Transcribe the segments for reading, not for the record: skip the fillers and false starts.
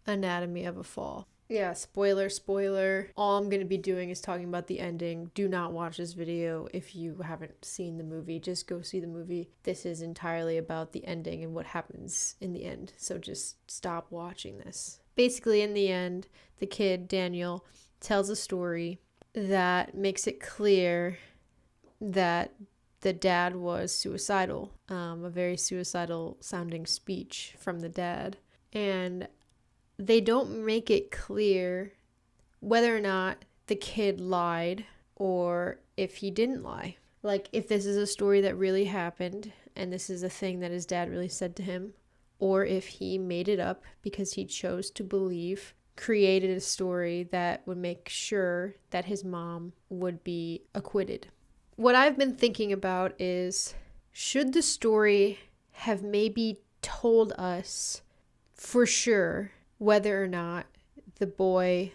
Anatomy of a Fall. Yeah, spoiler. All I'm going to be doing is talking about the ending. Do not watch this video if you haven't seen the movie. Just go see the movie. This is entirely about the ending and what happens in the end. So just stop watching this. Basically, in the end, the kid, Daniel, tells a story that makes it clear that the dad was suicidal. A very suicidal sounding speech from the dad. And they don't make it clear whether or not the kid lied or if he didn't lie. Like, if this is a story that really happened and this is a thing that his dad really said to him, or if he made it up because he chose to believe, created a story that would make sure that his mom would be acquitted. What I've been thinking about is, should the story have maybe told us for sure whether or not the boy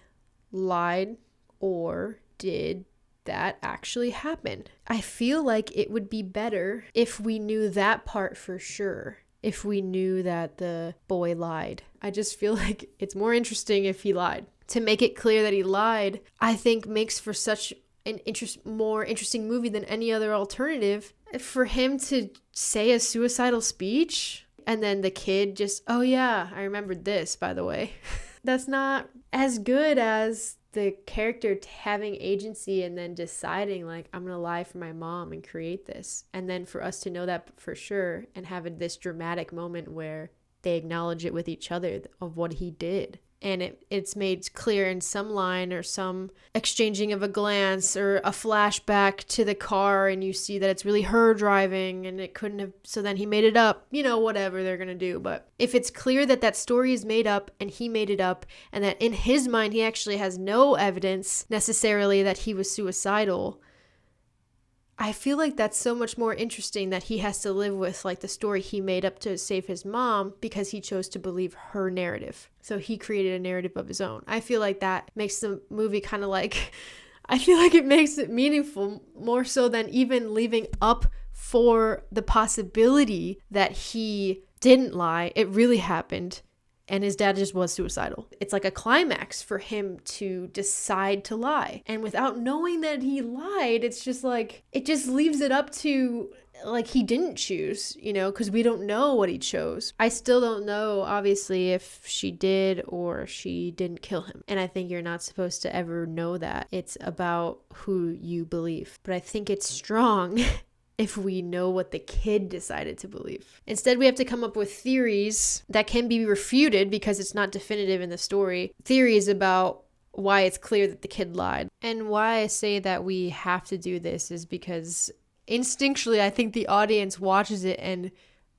lied or did that actually happen? I feel like it would be better if we knew that part for sure, if we knew that the boy lied. I just feel like it's more interesting if he lied. To make it clear that he lied, I think makes for such an more interesting movie than any other alternative. For him to say a suicidal speech and then the kid just, oh yeah, I remembered this, by the way. That's not as good as the character having agency and then deciding, like, I'm going to lie for my mom and create this. And then for us to know that for sure and have this dramatic moment where they acknowledge it with each other of what he did. And it's made clear in some line or some exchanging of a glance or a flashback to the car, and you see that it's really her driving and it couldn't have, so then he made it up, whatever they're gonna do. But if it's clear that that story is made up and he made it up, and that in his mind he actually has no evidence necessarily that he was suicidal, I feel like that's so much more interesting that he has to live with, like, the story he made up to save his mom because he chose to believe her narrative. So he created a narrative of his own. I feel like that makes the movie kind of like, I feel like it makes it meaningful more so than even leaving up for the possibility that he didn't lie. It really happened. And his dad just was suicidal. It's like a climax for him to decide to lie. And without knowing that he lied, it's just like, it just leaves it up to, like, he didn't choose, because we don't know what he chose. I still don't know, obviously, if she did or she didn't kill him. And I think you're not supposed to ever know that. It's about who you believe. But I think it's strong if we know what the kid decided to believe. Instead, we have to come up with theories that can be refuted because it's not definitive in the story. Theories about why it's clear that the kid lied. And why I say that we have to do this is because instinctually, I think the audience watches it and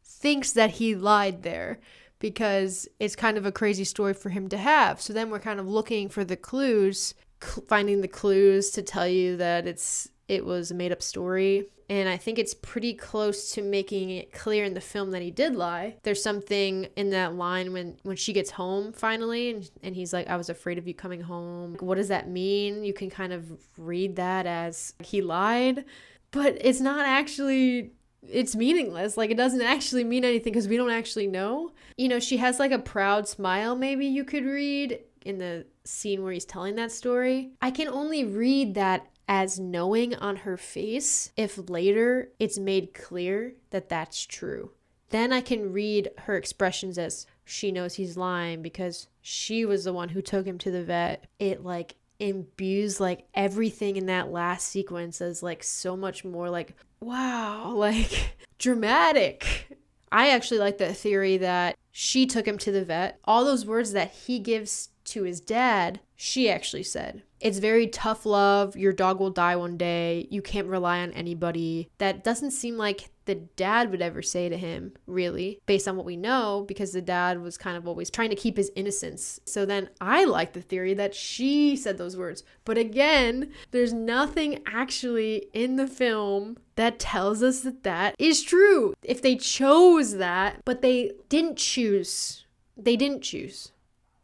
thinks that he lied there, because it's kind of a crazy story for him to have. So then we're kind of looking for the clues, finding the clues to tell you that it was a made-up story. And I think it's pretty close to making it clear in the film that he did lie. There's something in that line when she gets home finally, and he's like, I was afraid of you coming home. What does that mean? You can kind of read that as he lied, but it's not actually, it's meaningless. Like, it doesn't actually mean anything because we don't actually know. She has like a proud smile, maybe you could read in the scene where he's telling that story. I can only read that as knowing on her face if later it's made clear that that's true. Then I can read her expressions as she knows he's lying because she was the one who took him to the vet. It like imbues like everything in that last sequence as like so much more like, wow, like dramatic. I actually like the theory that she took him to the vet. All those words that he gives to his dad, she actually said. It's very tough love. Your dog will die one day. You can't rely on anybody. That doesn't seem like the dad would ever say to him, really, based on what we know, because the dad was kind of always trying to keep his innocence. So then I like the theory that she said those words. But again, there's nothing actually in the film that tells us that that is true. If they chose that, but they didn't choose.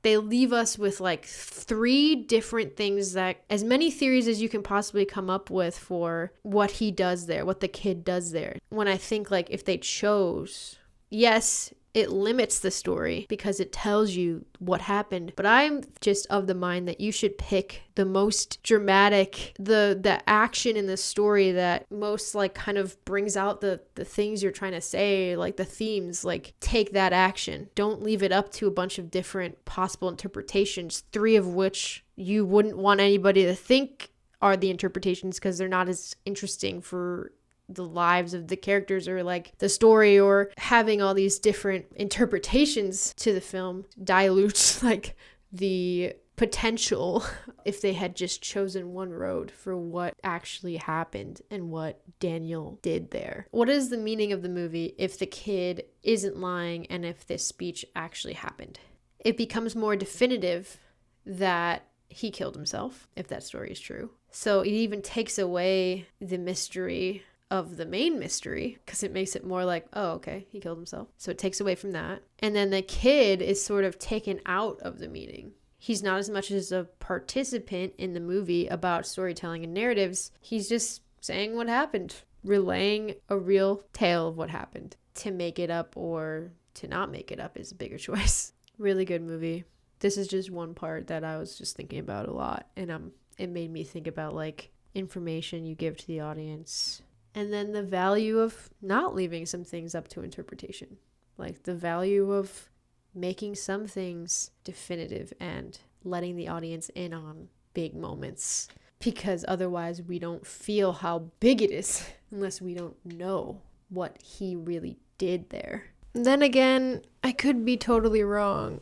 They leave us with like 3 different things, that as many theories as you can possibly come up with for what he does there, what the kid does there. When I think like if they chose, yes, it limits the story because it tells you what happened. But I'm just of the mind that you should pick the most dramatic, the action in the story that most like kind of brings out the things you're trying to say, like the themes. Like, take that action. Don't leave it up to a bunch of different possible interpretations, 3 of which you wouldn't want anybody to think are the interpretations because they're not as interesting for the lives of the characters or like the story, or having all these different interpretations to the film dilutes like the potential if they had just chosen one road for what actually happened and what Daniel did there. What is the meaning of the movie if the kid isn't lying and if this speech actually happened? It becomes more definitive that he killed himself, if that story is true. So it even takes away the mystery of the main mystery because it makes it more like, oh, okay, he killed himself. So it takes away from that. And then the kid is sort of taken out of the meeting. He's not as much as a participant in the movie about storytelling and narratives. He's just saying what happened, relaying a real tale of what happened. To make it up or to not make it up is a bigger choice. Really good movie. This is just one part that I was just thinking about a lot, and it made me think about like information you give to the audience. And then the value of not leaving some things up to interpretation. Like the value of making some things definitive and letting the audience in on big moments. Because otherwise we don't feel how big it is unless we don't know what he really did there. Then again, I could be totally wrong.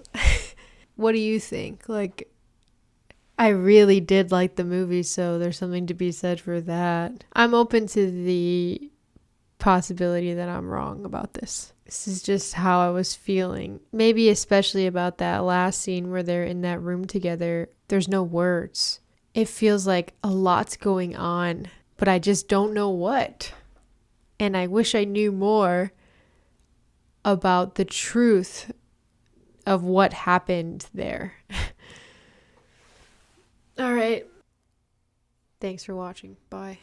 What do you think? Like, I really did like the movie, so there's something to be said for that. I'm open to the possibility that I'm wrong about this. This is just how I was feeling. Maybe especially about that last scene where they're in that room together. There's no words. It feels like a lot's going on, but I just don't know what. And I wish I knew more about the truth of what happened there. All right. Thanks for watching. Bye.